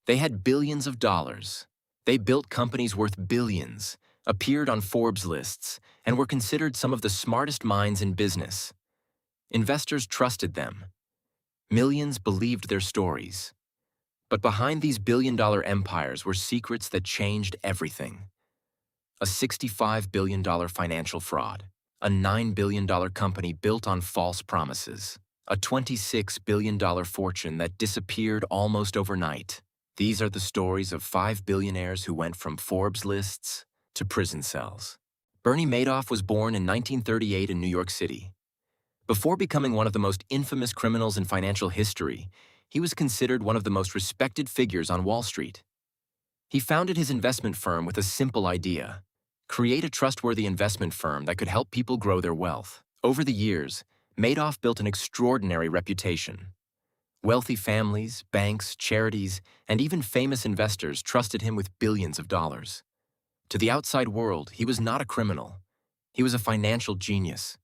They had billions of dollars. They built companies worth billions, appeared on Forbes lists, and were considered some of the smartest minds in business. Investors trusted them. Millions believed their stories. But behind these billion-dollar empires were secrets that changed everything. A $65 billion financial fraud, a $9 billion company built on false promises, a $26 billion fortune that disappeared almost overnight. These are the stories of 5 billionaires who went from Forbes lists to prison cells. Bernie Madoff was born in 1938 in New York City. Before becoming one of the most infamous criminals in financial history, he was considered one of the most respected figures on Wall Street. He founded his investment firm with a simple idea: create a trustworthy investment firm that could help people grow their wealth. Over the years, Madoff built an extraordinary reputation. Wealthy families, banks, charities, and even famous investors trusted him with billions of dollars. To the outside world, he was not a criminal. He was a financial genius.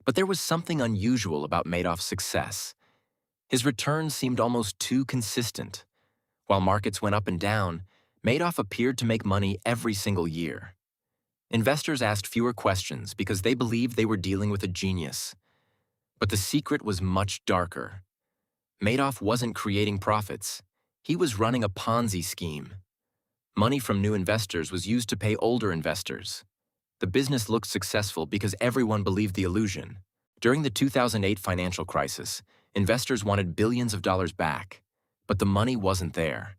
But there was something unusual about Madoff's success. His returns seemed almost too consistent. While markets went up and down, Madoff appeared to make money every single year. Investors asked fewer questions because they believed they were dealing with a genius. But the secret was much darker. Madoff wasn't creating profits. He was running a Ponzi scheme. Money from new investors was used to pay older investors. The business looked successful because everyone believed the illusion. During the 2008 financial crisis, investors wanted billions of dollars back, but the money wasn't there.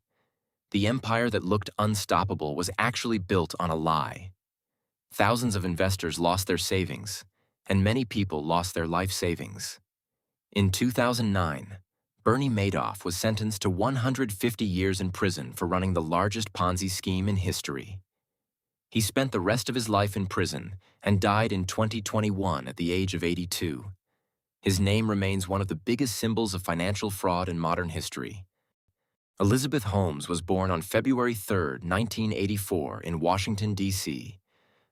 The empire that looked unstoppable was actually built on a lie. Thousands of investors lost their savings, and many people lost their life savings. In 2009, Bernie Madoff was sentenced to 150 years in prison for running the largest Ponzi scheme in history. He spent the rest of his life in prison and died in 2021 at the age of 82. His name remains one of the biggest symbols of financial fraud in modern history. Elizabeth Holmes was born on February 3, 1984, in Washington, D.C.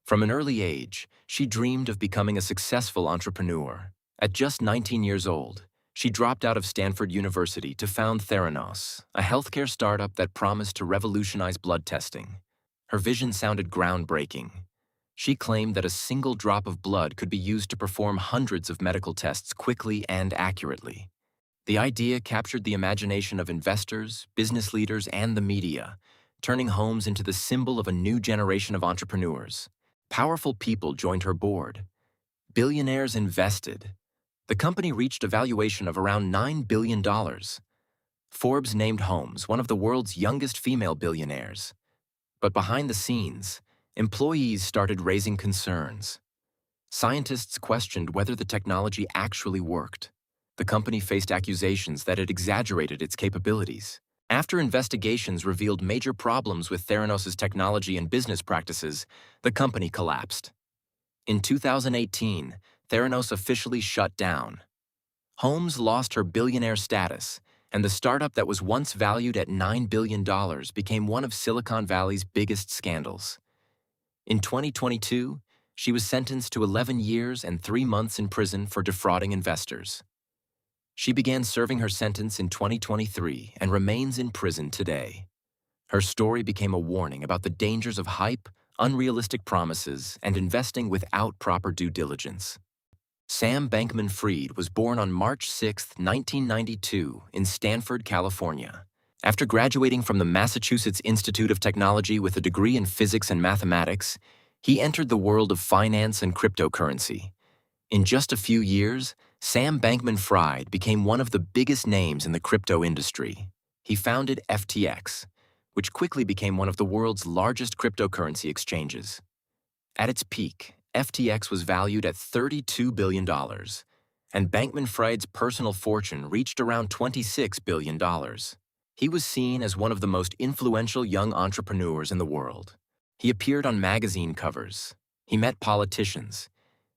From an early age, she dreamed of becoming a successful entrepreneur. At just 19 years old, she dropped out of Stanford University to found Theranos, a healthcare startup that promised to revolutionize blood testing. Her vision sounded groundbreaking. She claimed that a single drop of blood could be used to perform hundreds of medical tests quickly and accurately. The idea captured the imagination of investors, business leaders, and the media, turning Holmes into the symbol of a new generation of entrepreneurs. Powerful people joined her board. Billionaires invested. The company reached a valuation of around $9 billion. Forbes named Holmes one of the world's youngest female billionaires. But behind the scenes, employees started raising concerns. Scientists questioned whether the technology actually worked. The company faced accusations that it exaggerated its capabilities. After investigations revealed major problems with Theranos' technology and business practices, the company collapsed. In 2018, Theranos officially shut down. Holmes lost her billionaire status, and the startup that was once valued at $9 billion became one of Silicon Valley's biggest scandals. In 2022, she was sentenced to 11 years and 3 months in prison for defrauding investors. She began serving her sentence in 2023 and remains in prison today. Her story became a warning about the dangers of hype, unrealistic promises, and investing without proper due diligence. Sam Bankman-Fried was born on March 6, 1992, in Stanford, California. After graduating from the Massachusetts Institute of Technology with a degree in physics and mathematics, he entered the world of finance and cryptocurrency. In just a few years, Sam Bankman-Fried became one of the biggest names in the crypto industry. He founded FTX, which quickly became one of the world's largest cryptocurrency exchanges. At its peak, FTX was valued at $32 billion, and Bankman-Fried's personal fortune reached around $26 billion. He was seen as one of the most influential young entrepreneurs in the world. He appeared on magazine covers. He met politicians.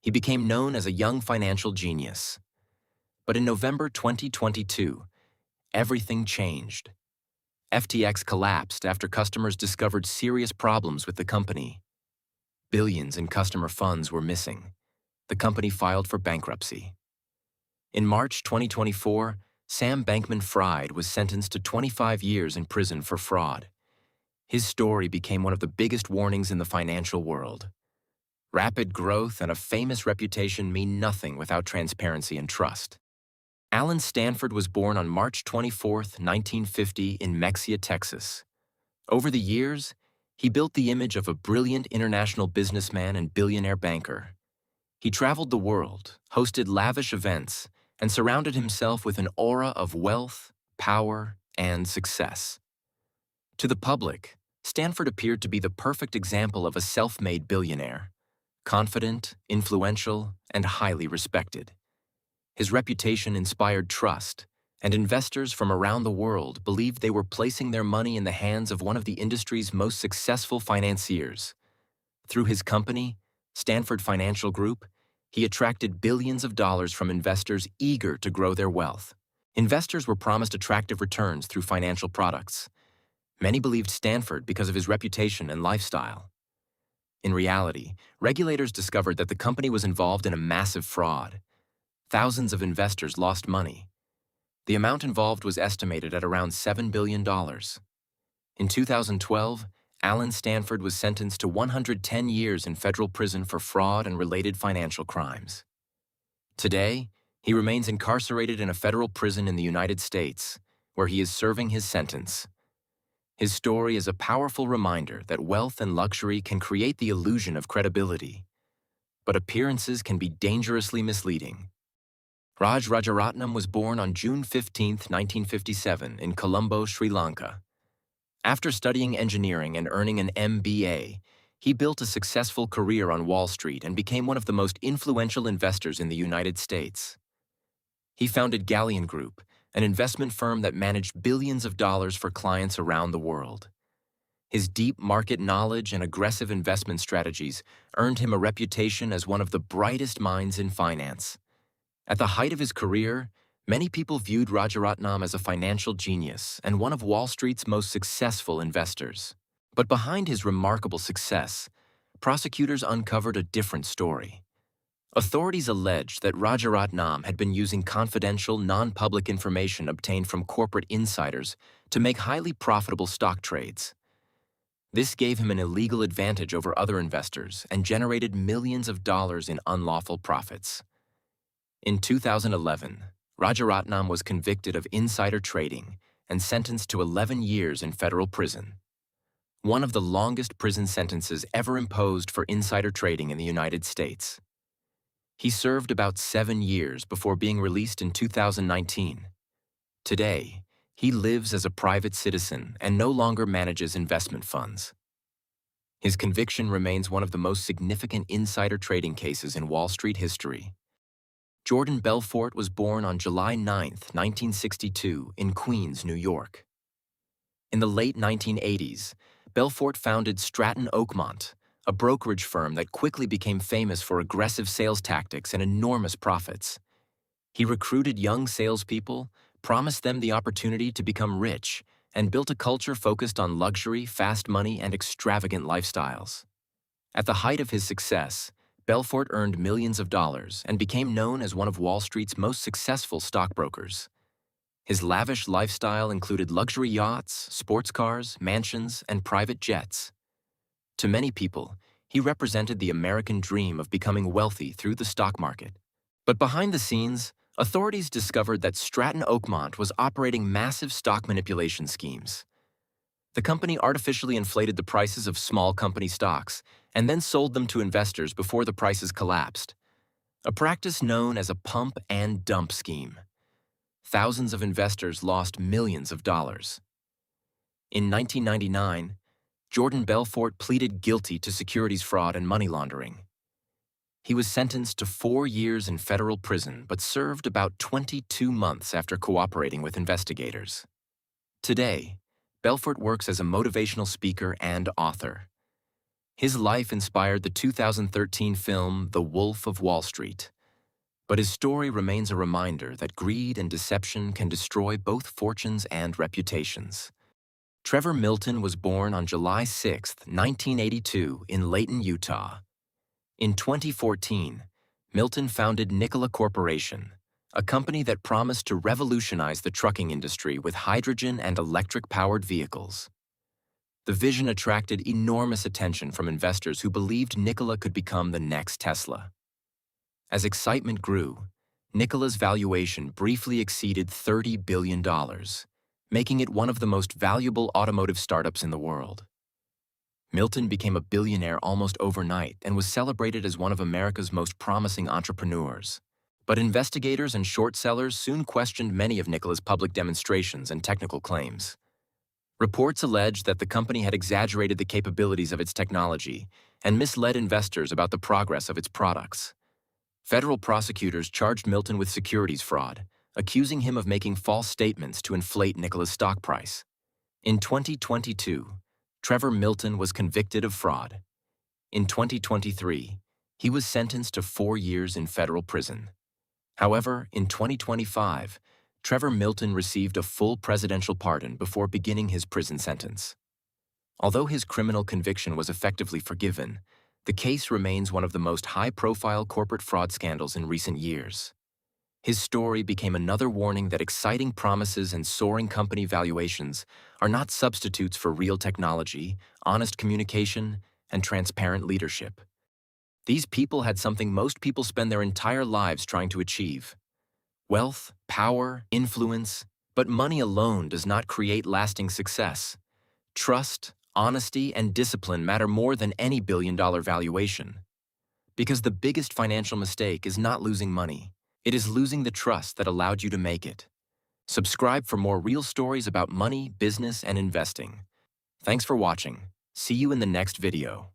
He became known as a young financial genius. But in November 2022, everything changed. FTX collapsed after customers discovered serious problems with the company. Billions in customer funds were missing. The company filed for bankruptcy. In March 2024, Sam Bankman-Fried was sentenced to 25 years in prison for fraud. His story became one of the biggest warnings in the financial world. Rapid growth and a famous reputation mean nothing without transparency and trust. Alan Stanford was born on March 24, 1950, in Mexia, Texas. Over the years, he built the image of a brilliant international businessman and billionaire banker. He traveled the world, hosted lavish events, and surrounded himself with an aura of wealth, power, and success. To the public, Stanford appeared to be the perfect example of a self-made billionaire, confident, influential, and highly respected. His reputation inspired trust, and investors from around the world believed they were placing their money in the hands of one of the industry's most successful financiers. Through his company, Stanford Financial Group, he attracted billions of dollars from investors eager to grow their wealth. Investors were promised attractive returns through financial products. Many believed Stanford because of his reputation and lifestyle. In reality, regulators discovered that the company was involved in a massive fraud. Thousands of investors lost money. The amount involved was estimated at around $7 billion. In 2012, Alan Stanford was sentenced to 110 years in federal prison for fraud and related financial crimes. Today, he remains incarcerated in a federal prison in the United States, where he is serving his sentence. His story is a powerful reminder that wealth and luxury can create the illusion of credibility, but appearances can be dangerously misleading. Raj Rajaratnam was born on June 15, 1957, in Colombo, Sri Lanka. After studying engineering and earning an MBA, he built a successful career on Wall Street and became one of the most influential investors in the United States. He founded Galleon Group, an investment firm that managed billions of dollars for clients around the world. His deep market knowledge and aggressive investment strategies earned him a reputation as one of the brightest minds in finance. At the height of his career, many people viewed Rajaratnam as a financial genius and one of Wall Street's most successful investors. But behind his remarkable success, prosecutors uncovered a different story. Authorities alleged that Rajaratnam had been using confidential, non-public information obtained from corporate insiders to make highly profitable stock trades. This gave him an illegal advantage over other investors and generated millions of dollars in unlawful profits. In 2011, Rajaratnam was convicted of insider trading and sentenced to 11 years in federal prison, one of the longest prison sentences ever imposed for insider trading in the United States. He served about 7 years before being released in 2019. Today, he lives as a private citizen and no longer manages investment funds. His conviction remains one of the most significant insider trading cases in Wall Street history. Jordan Belfort was born on July 9, 1962, in Queens, New York. In the late 1980s, Belfort founded Stratton Oakmont, a brokerage firm that quickly became famous for aggressive sales tactics and enormous profits. He recruited young salespeople, promised them the opportunity to become rich, and built a culture focused on luxury, fast money, and extravagant lifestyles. At the height of his success, Belfort earned millions of dollars and became known as one of Wall Street's most successful stockbrokers. His lavish lifestyle included luxury yachts, sports cars, mansions, and private jets. To many people, he represented the American dream of becoming wealthy through the stock market. But behind the scenes, authorities discovered that Stratton Oakmont was operating massive stock manipulation schemes. The company artificially inflated the prices of small company stocks and then sold them to investors before the prices collapsed, a practice known as a pump and dump scheme. Thousands of investors lost millions of dollars. In 1999, Jordan Belfort pleaded guilty to securities fraud and money laundering. He was sentenced to 4 years in federal prison but served about 22 months after cooperating with investigators. Today, Belfort works as a motivational speaker and author. His life inspired the 2013 film The Wolf of Wall Street. But his story remains a reminder that greed and deception can destroy both fortunes and reputations. Trevor Milton was born on July 6, 1982, in Layton, Utah. In 2014, Milton founded Nikola Corporation, a company that promised to revolutionize the trucking industry with hydrogen and electric-powered vehicles. The vision attracted enormous attention from investors who believed Nikola could become the next Tesla. As excitement grew, Nikola's valuation briefly exceeded $30 billion, making it one of the most valuable automotive startups in the world. Milton became a billionaire almost overnight and was celebrated as one of America's most promising entrepreneurs. But investigators and short sellers soon questioned many of Nikola's public demonstrations and technical claims. Reports alleged that the company had exaggerated the capabilities of its technology and misled investors about the progress of its products. Federal prosecutors charged Milton with securities fraud, accusing him of making false statements to inflate Nikola's stock price. In 2022, Trevor Milton was convicted of fraud. In 2023, he was sentenced to 4 years in federal prison. However, in 2025, Trevor Milton received a full presidential pardon before beginning his prison sentence. Although his criminal conviction was effectively forgiven, the case remains one of the most high-profile corporate fraud scandals in recent years. His story became another warning that exciting promises and soaring company valuations are not substitutes for real technology, honest communication, and transparent leadership. These people had something most people spend their entire lives trying to achieve: wealth, power, influence, but money alone does not create lasting success. Trust, honesty, and discipline matter more than any billion-dollar valuation. Because the biggest financial mistake is not losing money. It is losing the trust that allowed you to make it. Subscribe for more real stories about money, business, and investing. Thanks for watching. See you in the next video.